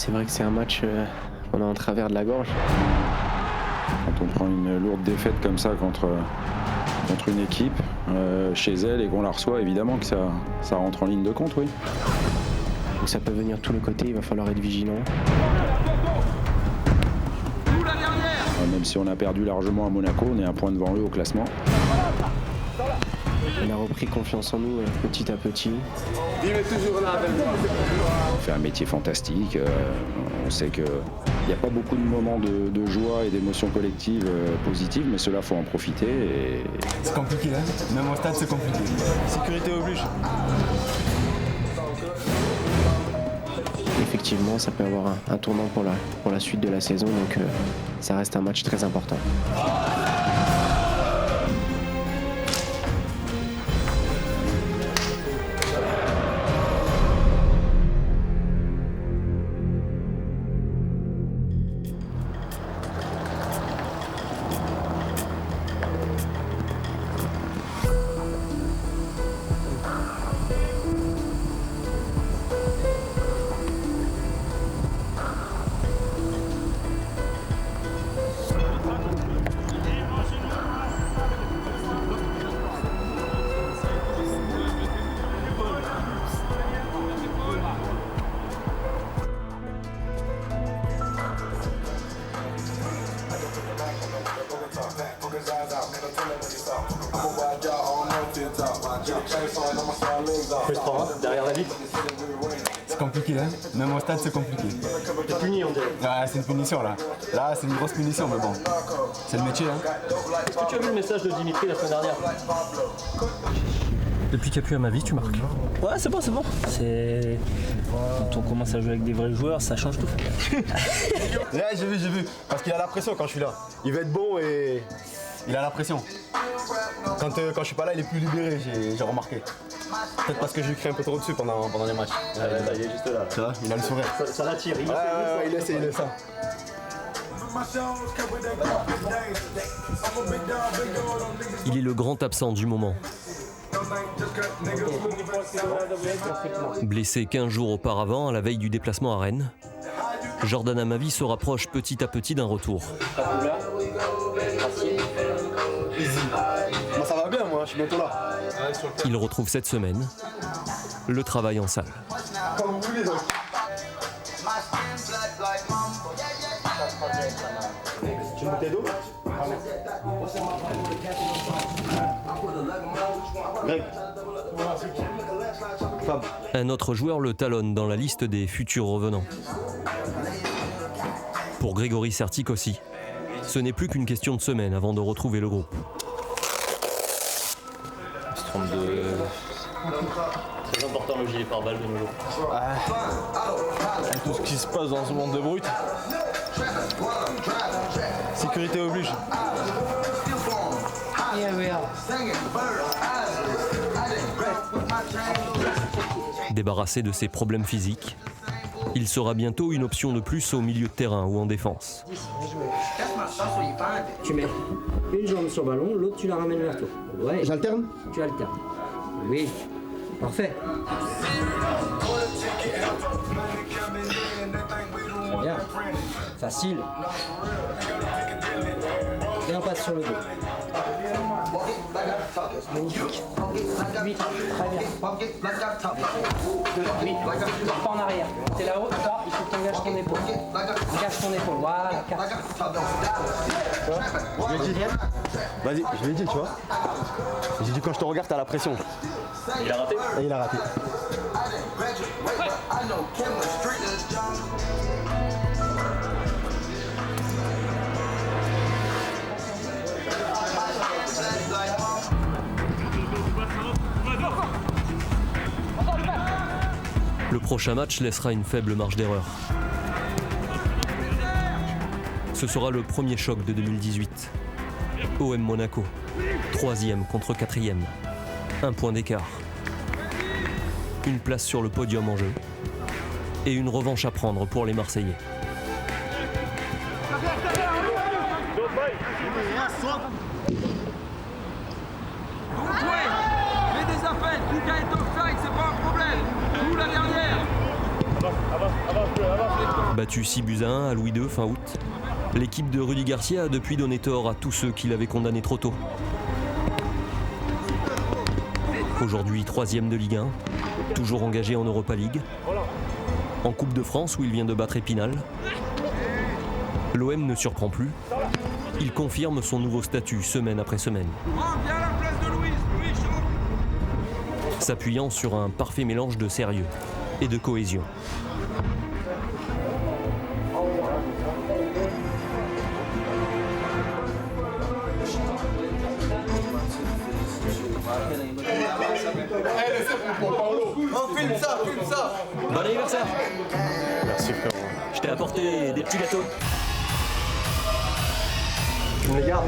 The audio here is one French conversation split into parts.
C'est vrai que c'est un match, on a en travers de la gorge. Quand on prend une lourde défaite comme ça contre une équipe chez elle et qu'on la reçoit, évidemment que ça rentre en ligne de compte, oui. Donc ça peut venir de tous les côtés, il va falloir être vigilant. Même si on a perdu largement à Monaco, on est un point devant eux au classement. On a repris confiance en nous petit à petit. On fait un métier fantastique. On sait qu'il n'y a pas beaucoup de moments de joie et d'émotions collectives positives, mais cela, il faut en profiter. Et... C'est compliqué, hein. Même au stade, c'est compliqué. Sécurité oblige. Effectivement, ça peut avoir un tournant pour la suite de la saison, donc ça reste un match très important. Derrière la vitre. C'est compliqué, hein. Même au stade, c'est compliqué. T'es puni, on dirait. Ouais, c'est une punition, là. Là, c'est une grosse punition, mais bon. C'est le métier, hein. Est-ce que tu as vu le message de Dimitri la semaine dernière? Depuis qu'il n'y a plus à ma vie, tu marques. Ouais, c'est bon, c'est bon. C'est... Quand on commence à jouer avec des vrais joueurs, ça change tout. Ouais, j'ai vu. Parce qu'il a la pression quand je suis là. Il veut être bon et il a la pression. Quand je suis pas là, il est plus libéré, j'ai remarqué. Peut-être parce que je lui crie un peu trop dessus pendant les matchs. Il est juste là. Tu vois, il a le sourire. Ça l'attire. Il essaie ça. Il est le grand absent du moment. Blessé 15 jours auparavant, à la veille du déplacement à Rennes, Jordan Amavi se rapproche petit à petit d'un retour. Moi, ça va bien, moi, je suis bientôt là. Il retrouve cette semaine le travail en salle. Comme vous voulez, donc. Tu veux une bouteille d'eau? Greg. Fab. Un autre joueur le talonne dans la liste des futurs revenants. Pour Grégory Sertic aussi, ce n'est plus qu'une question de semaine avant de retrouver le groupe. Très important le gilet pare-balles de nos jours. Avec tout ce qui se passe dans ce monde de brut. Sécurité oblige. Débarrassé de ses problèmes physiques, il sera bientôt une option de plus au milieu de terrain ou en défense. Tu mets une jambe sur le ballon, l'autre tu la ramènes vers toi. Ouais. J'alterne? Tu alternes. Oui. Parfait. Très bien. Facile. Et un passe sur le dos. Magnifique. Oui, très bien. Oui, pas en arrière. T'es là-haut, toi, il faut que tu engages ton épaule. Engage ton épaule, voilà, 4. Je l'ai dit. Vas-y, je l'ai dit, tu vois. J'ai dit quand je te regarde, t'as la pression. Il a raté. Et il a raté. Le prochain match laissera une faible marge d'erreur. Ce sera le premier choc de 2018. OM Monaco, 3e contre 4e. 1 point d'écart. Une place sur le podium en jeu. Et une revanche à prendre pour les Marseillais. Battue 6-1 à Louis II fin août, l'équipe de Rudy Garcia a depuis donné tort à tous ceux qui l'avaient condamné trop tôt. Aujourd'hui 3e de Ligue 1, toujours engagé en Europa League. En Coupe de France où il vient de battre Épinal. L'OM ne surprend plus. Il confirme son nouveau statut semaine après semaine. S'appuyant sur un parfait mélange de sérieux et de cohésion. Filme ça. Bon anniversaire! Merci frérot. Je t'ai apporté des petits gâteaux. On les garde.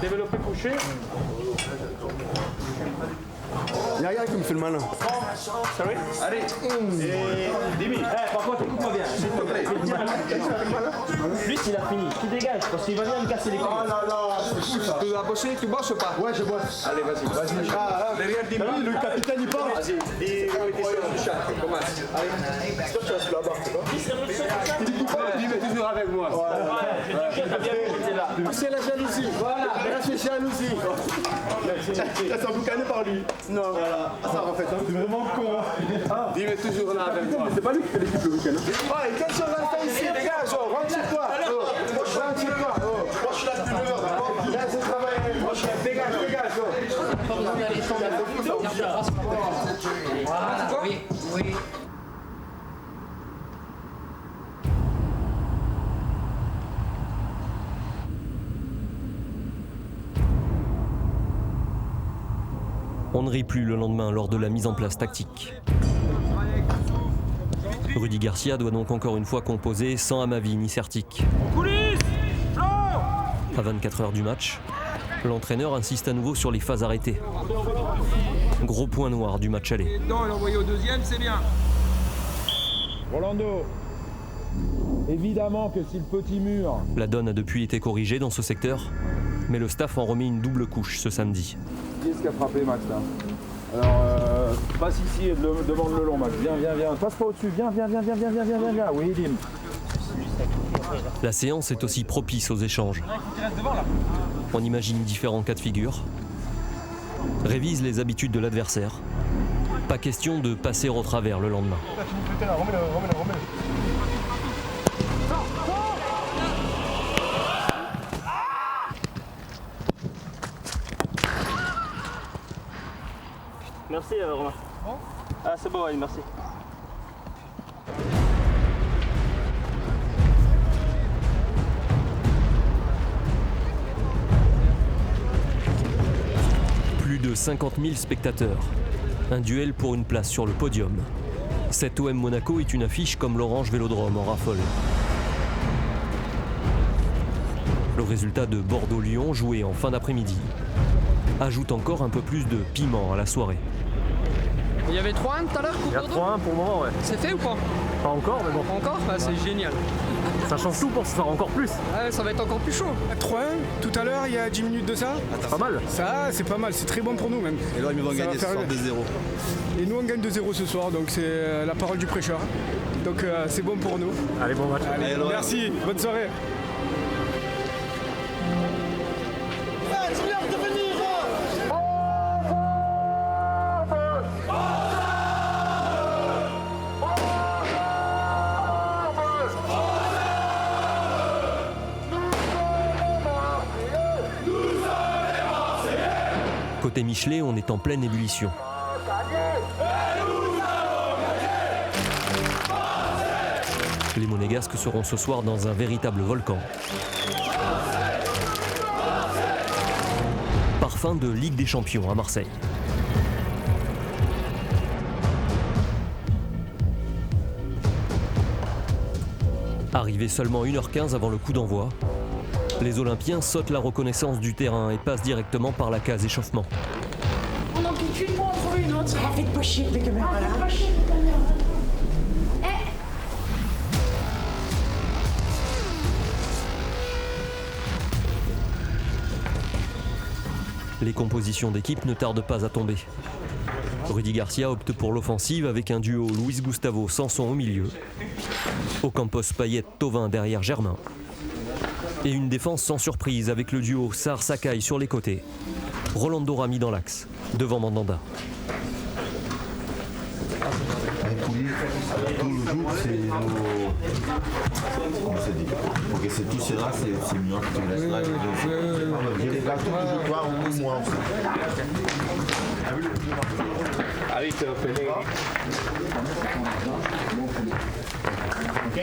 Développé couché. Il y a un gars qui me fait le malin. Sorry. Allez. Dimi. Par contre, écoute-moi bien. S'il te plaît. Lui, il a fini. Tu dégages parce qu'il va venir me casser les couilles. Oh là là, c'est fou ça. Tu vas bosser, tu bosses ou pas? Ouais, je bosse. Allez, vas-y. Derrière Dimi. Ah, le capitaine il parle. Vas-y, dis du chat, commence. Allez. Toi, tu restes là-bas, c'est pas Dimi est toujours avec moi. C'est la jalousie. Voilà, c'est jalousie. Ça s'est boucané par lui. Non, voilà. Ça en fait, c'est vraiment con. Dimi est toujours là avec moi. C'est pas lui qui fait l'équipe le week-end. Ouais, quelle chose à faire ici, les gars, rentre chez toi. Rentre chez toi. Moi, je suis là depuis 9 heures, d'accord? Là, je travaille. Moi, je suis là. Dégage. Voilà, oui. On ne rit plus le lendemain lors de la mise en place tactique. Rudy Garcia doit donc encore une fois composer sans Amavi ni Sertic. À 24 heures du match, l'entraîneur insiste à nouveau sur les phases arrêtées. Gros point noir du match aller. L'envoyer au deuxième, c'est bien. Rolando. Évidemment que si le petit mur. La donne a depuis été corrigée dans ce secteur, mais le staff en remet une double couche ce samedi. Qui est-ce qui a frappé Max là? Alors, passe ici et demande le long Max. Viens. Passe pas au-dessus. Viens. Oui, Dim. La séance est aussi propice aux échanges. On imagine différents cas de figure, révise les habitudes de l'adversaire. Pas question de passer au travers le lendemain. Merci Romain. Ah c'est bon, oui, merci. Plus de 50 000 spectateurs. Un duel pour une place sur le podium. Cet OM Monaco est une affiche comme l'Orange Vélodrome en raffole. Le résultat de Bordeaux-Lyon, joué en fin d'après-midi, ajoute encore un peu plus de piment à la soirée. Il y avait 3-1 tout à l'heure pour Bordeaux ? 3-1 pour le moment, ouais. C'est fait ou pas ? Pas encore, mais bon. Encore ? Bah, c'est génial. Ça change tout pour se faire encore plus. Ouais, ça va être encore plus chaud. 3-1 tout à l'heure, il y a 10 minutes de ça. Pas mal. Ça, c'est pas mal, c'est très bon pour nous même. Et là, ils vont gagner ce soir 2-0. Et nous, on gagne 2-0 ce soir, donc c'est la parole du prêcheur. Donc c'est bon pour nous. Allez, bon match. Allez, merci, bonne soirée. Côté Michelet, on est en pleine ébullition. Les Monégasques seront ce soir dans un véritable volcan. Parfum de Ligue des Champions à Marseille. Arrivé seulement 1h15 avant le coup d'envoi, les Olympiens sautent la reconnaissance du terrain et passent directement par la case échauffement. On n'en peut plus pour en trouver une autre. Faites pas chier les caméras là. Les compositions d'équipe ne tardent pas à tomber. Rudy Garcia opte pour l'offensive avec un duo Luis Gustavo Sanson au milieu, Ocampos Payet Thauvin derrière Germain, et une défense sans surprise avec le duo Sarr Sakai sur les côtés, Rolando Rami dans l'axe, devant Mandanda. Tout le jour, c'est nos... Comment ça dit? Pour que c'est tout cela, c'est mieux que tu laisses là. Je les garde tous les jours, toi, au moins moi aussi. Allez, tu vas faire. Ok.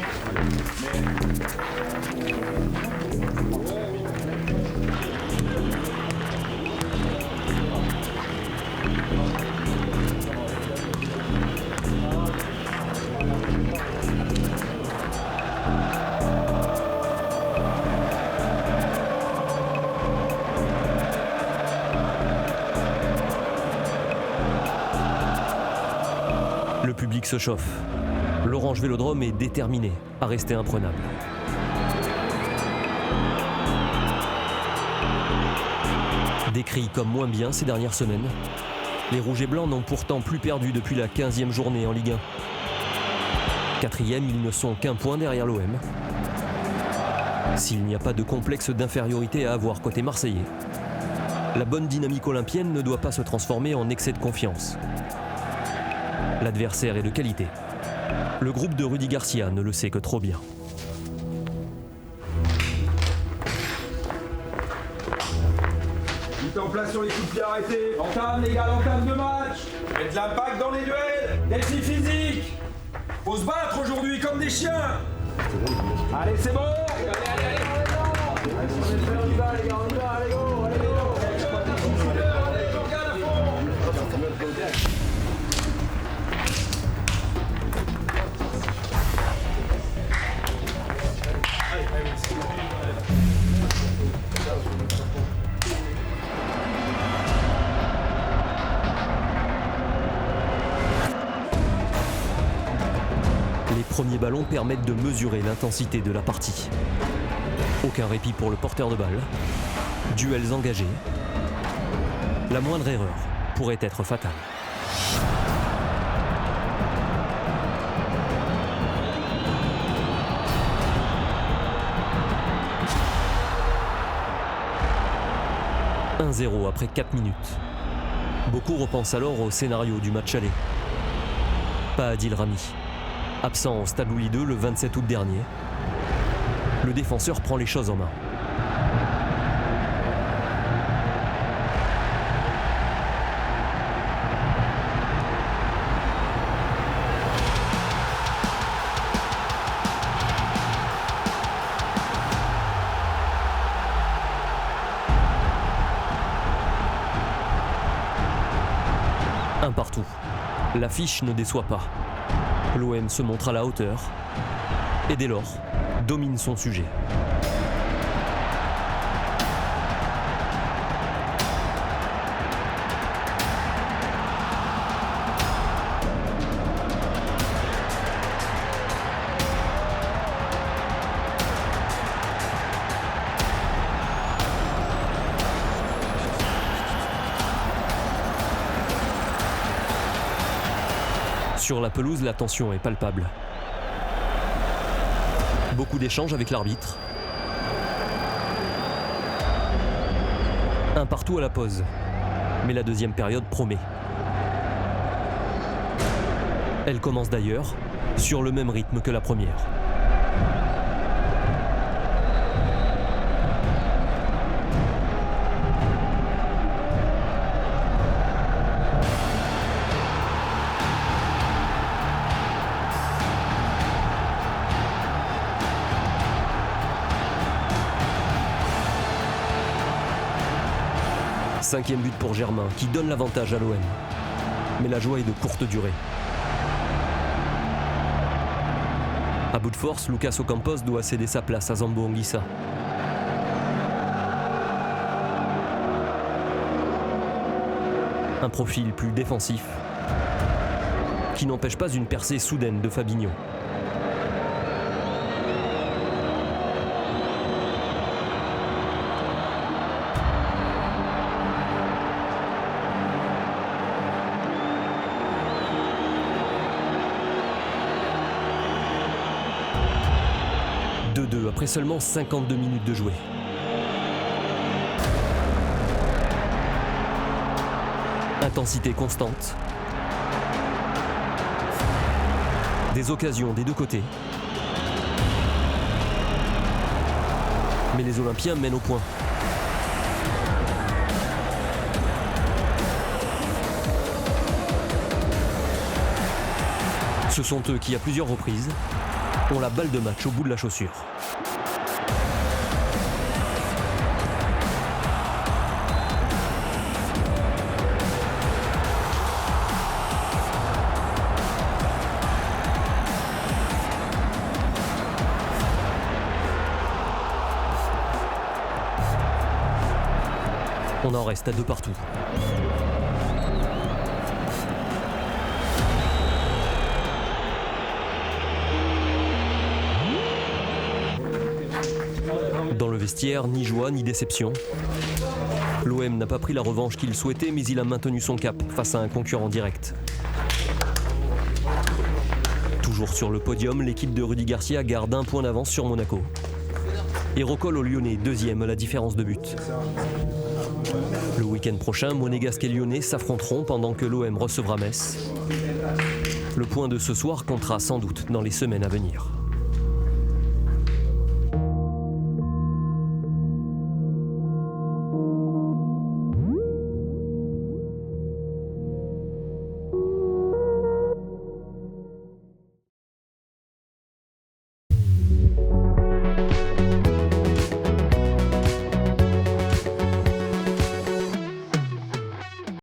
Le public se chauffe. L'Orange Vélodrome est déterminé à rester imprenable. Décrits comme moins bien ces dernières semaines, les Rouges et Blancs n'ont pourtant plus perdu depuis la 15e journée en Ligue 1. 4e, ils ne sont qu'un point derrière l'OM. S'il n'y a pas de complexe d'infériorité à avoir côté marseillais, la bonne dynamique olympienne ne doit pas se transformer en excès de confiance. L'adversaire est de qualité. Le groupe de Rudy Garcia ne le sait que trop bien. Mise en place sur les coups de pied arrêtés. Entame les gars, l'entame de match. Mettez de l'impact dans les duels. Défi physique. Faut se battre aujourd'hui comme des chiens. Allez, c'est bon. Allez, on y va les gars, on y va, allez go, allez go. Les premiers ballons permettent de mesurer l'intensité de la partie. Aucun répit pour le porteur de balle. Duels engagés. La moindre erreur pourrait être fatale. « 1-0 après 4 minutes. Beaucoup repensent alors au scénario du match aller. Pas Adil Rami. Absent au Stade Louis II le 27 août dernier, le défenseur prend les choses en main. Un partout. L'affiche ne déçoit pas. L'OM se montre à la hauteur et dès lors domine son sujet. Sur la pelouse, la tension est palpable. Beaucoup d'échanges avec l'arbitre. Un partout à la pause. Mais la deuxième période promet. Elle commence d'ailleurs sur le même rythme que la première. Cinquième but pour Germain, qui donne l'avantage à l'OM. Mais la joie est de courte durée. À bout de force, Lucas Ocampos doit céder sa place à Zambo Anguissa. Un profil plus défensif, qui n'empêche pas une percée soudaine de Fabinho. 2-2 après seulement 52 minutes de jouer. Intensité constante. Des occasions des deux côtés. Mais les Olympiens mènent au point. Ce sont eux qui, à plusieurs reprises, ont la balle de match au bout de la chaussure. On en reste à 2 partout. Dans le vestiaire, ni joie ni déception. L'OM n'a pas pris la revanche qu'il souhaitait, mais il a maintenu son cap face à un concurrent direct. Toujours sur le podium, l'équipe de Rudy Garcia garde 1 point d'avance sur Monaco. Et recolle aux Lyonnais, 2e à la différence de but. Le week-end prochain, Monégasque et Lyonnais s'affronteront pendant que l'OM recevra Metz. Le point de ce soir comptera sans doute dans les semaines à venir.